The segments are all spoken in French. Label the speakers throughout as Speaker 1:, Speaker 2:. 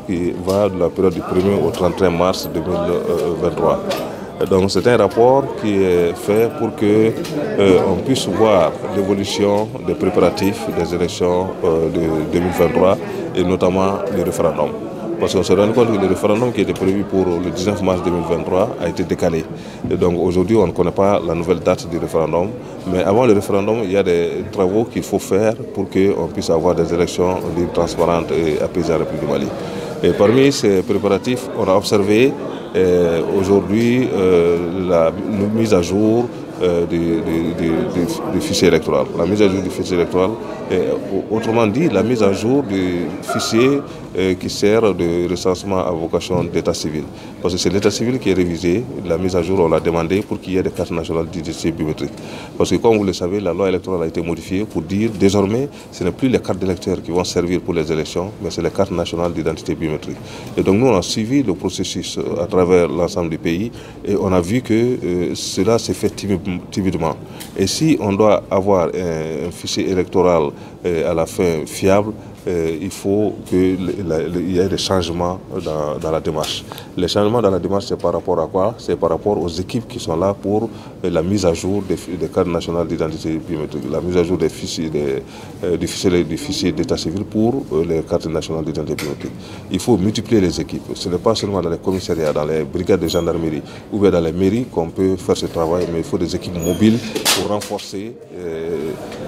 Speaker 1: qui va de la période du 1er au 31 mars 2023. Donc c'est un rapport qui est fait pour que on puisse voir l'évolution des préparatifs des élections de 2023 et notamment le référendum. Parce qu'on se rend compte que le référendum qui était prévu pour le 19 mars 2023 a été décalé. Et donc aujourd'hui, on ne connaît pas la nouvelle date du référendum. Mais avant le référendum, il y a des travaux qu'il faut faire pour qu'on puisse avoir des élections libres, transparentes et apaisées en République du Mali. Et parmi ces préparatifs, on a observé aujourd'hui la mise à jour du fichier électoral. La mise à jour du fichier électoral, autrement dit, la mise à jour du fichier qui sert de recensement à vocation d'état civil. Parce que c'est l'état civil qui est révisé, la mise à jour, on l'a demandé pour qu'il y ait des cartes nationales d'identité biométrique. Parce que comme vous le savez, la loi électorale a été modifiée pour dire désormais, ce n'est plus les cartes d'électeurs qui vont servir pour les élections, mais c'est les cartes nationales d'identité biométrique. Et donc nous, on a suivi le processus à travers l'ensemble du pays et on a vu que cela s'est fait timidement. Et si on doit avoir un fichier électoral à la fin fiable, il faut qu'il y ait des changements dans la démarche. Les changements dans la démarche, c'est par rapport à quoi? C'est par rapport aux équipes qui sont là pour la mise à jour des cartes nationales d'identité biométrique, la mise à jour des fichiers, du fichier d'état civil pour les cartes nationales d'identité biométrique. Il faut multiplier les équipes. Ce n'est pas seulement dans les commissariats, dans les brigades de gendarmerie ou bien dans les mairies qu'on peut faire ce travail, mais il faut des équipes mobiles pour renforcer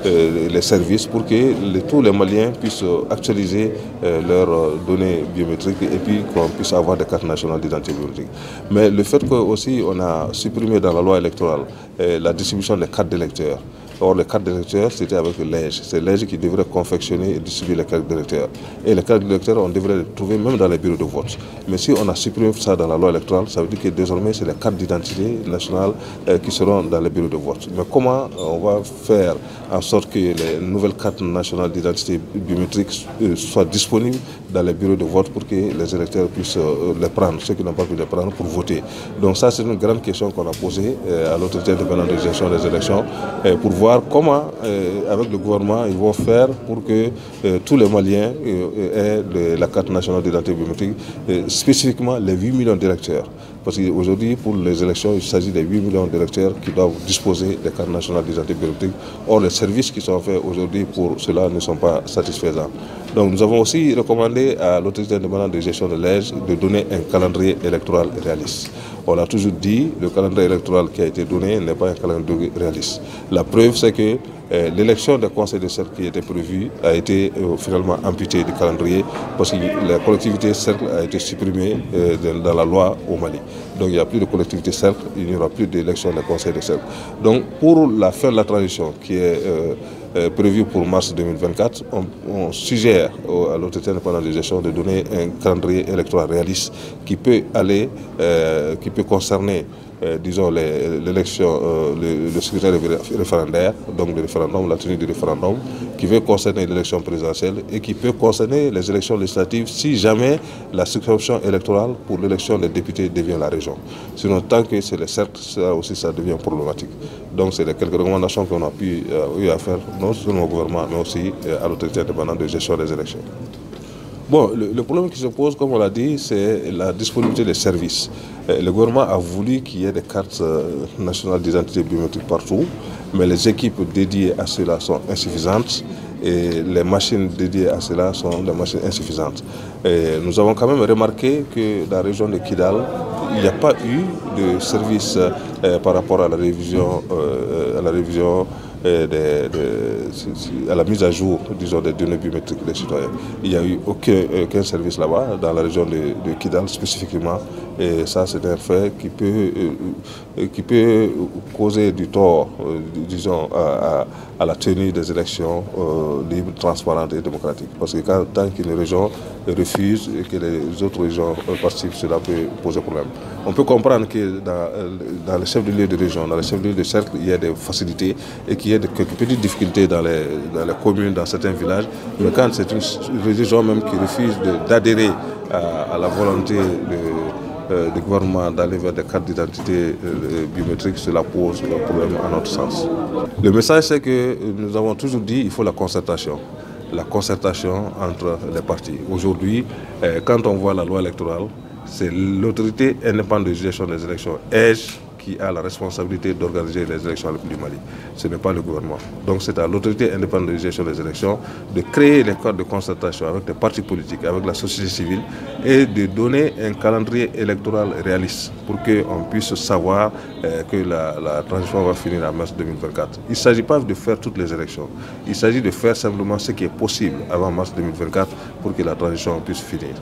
Speaker 1: les services pour que tous les Maliens puissent actualiser leurs données biométriques et puis qu'on puisse avoir des cartes nationales d'identité biométrique. Mais le fait qu'aussi on a supprimé dans la loi électorale la distribution des cartes d'électeurs. Or, les cartes d'électeurs, c'était avec l'EJ. C'est l'EJ qui devrait confectionner et distribuer les cartes d'électeurs. Et les cartes d'électeurs, on devrait les trouver même dans les bureaux de vote. Mais si on a supprimé ça dans la loi électorale, ça veut dire que désormais, c'est les cartes d'identité nationale qui seront dans les bureaux de vote. Mais comment on va faire en sorte que les nouvelles cartes nationales d'identité biométrique soient disponibles dans les bureaux de vote pour que les électeurs puissent les prendre, ceux qui n'ont pas pu les prendre, pour voter? Donc ça, c'est une grande question qu'on a posée à l'autorité indépendante de gestion des élections pour voir comment, avec le gouvernement, ils vont faire pour que tous les Maliens aient la carte nationale d'identité biométrique, spécifiquement les 8 millions d'électeurs. Parce qu'aujourd'hui, pour les élections, il s'agit des 8 millions d'électeurs qui doivent disposer des cartes nationales d'identité biométrique. Or, les services qui sont faits aujourd'hui pour cela ne sont pas satisfaisants. Donc, nous avons aussi recommandé à l'autorité indépendante de gestion de l'EJ de donner un calendrier électoral réaliste. On l'a toujours dit, le calendrier électoral qui a été donné n'est pas un calendrier réaliste. La preuve, c'est que l'élection des conseils de cercle qui était prévue a été finalement amputée du calendrier parce que la collectivité cercle a été supprimée dans la loi au Mali. Donc il n'y a plus de collectivité cercle, il n'y aura plus d'élection des conseils de cercle. Donc pour la fin de la transition qui est prévue pour mars 2024, on suggère à l'autorité indépendante de gestion de donner un calendrier électoral réaliste qui peut aller, qui peut concerner disons l'élection, le scrutin référendaire, donc le référendum, la tenue du référendum, qui veut concerner l'élection présidentielle et qui peut concerner les élections législatives si jamais la circonscription électorale pour l'élection des députés devient la région. Sinon, tant que c'est les cercles, ça aussi ça devient problématique. Donc c'est quelques recommandations qu'on a pu faire, non seulement au gouvernement, mais aussi à l'autorité indépendante de gestion des élections. Bon, le problème qui se pose, comme on l'a dit, c'est la disponibilité des services. Le gouvernement a voulu qu'il y ait des cartes nationales d'identité biométrique partout, mais les équipes dédiées à cela sont insuffisantes et les machines dédiées à cela sont des machines insuffisantes. Et nous avons quand même remarqué que dans la région de Kidal, il n'y a pas eu de service par rapport à la révision, à la mise à jour, disons, des données biométriques des citoyens. Il n'y a eu aucun service là-bas, dans la région de Kidal spécifiquement. Et ça, c'est un fait qui peut causer du tort, disons, à la tenue des élections libres, transparentes et démocratiques. Parce que tant qu'une région refuse et que les autres régions participent, cela peut poser problème. On peut comprendre que dans les chefs de lieu de région, dans les chefs de lieu de cercle, il y a des facilités et qu'il y a quelques petites difficultés dans les communes, dans certains villages. Mais quand c'est une région même qui refuse d'adhérer à la volonté du gouvernement d'aller vers des cartes d'identité biométriques, cela pose un problème à notre sens. Le message, c'est que nous avons toujours dit qu'il faut la concertation. la concertation entre les partis. Aujourd'hui, quand on voit la loi électorale, c'est l'autorité indépendante de gestion des élections, EJ, qui a la responsabilité d'organiser les élections du Mali. Ce n'est pas le gouvernement. Donc c'est à l'autorité indépendante de gestion des élections de créer les cadres de concertation avec les partis politiques, avec la société civile et de donner un calendrier électoral réaliste pour qu'on puisse savoir que la transition va finir en mars 2024. Il ne s'agit pas de faire toutes les élections. Il s'agit de faire simplement ce qui est possible avant mars 2024 pour que la transition puisse finir.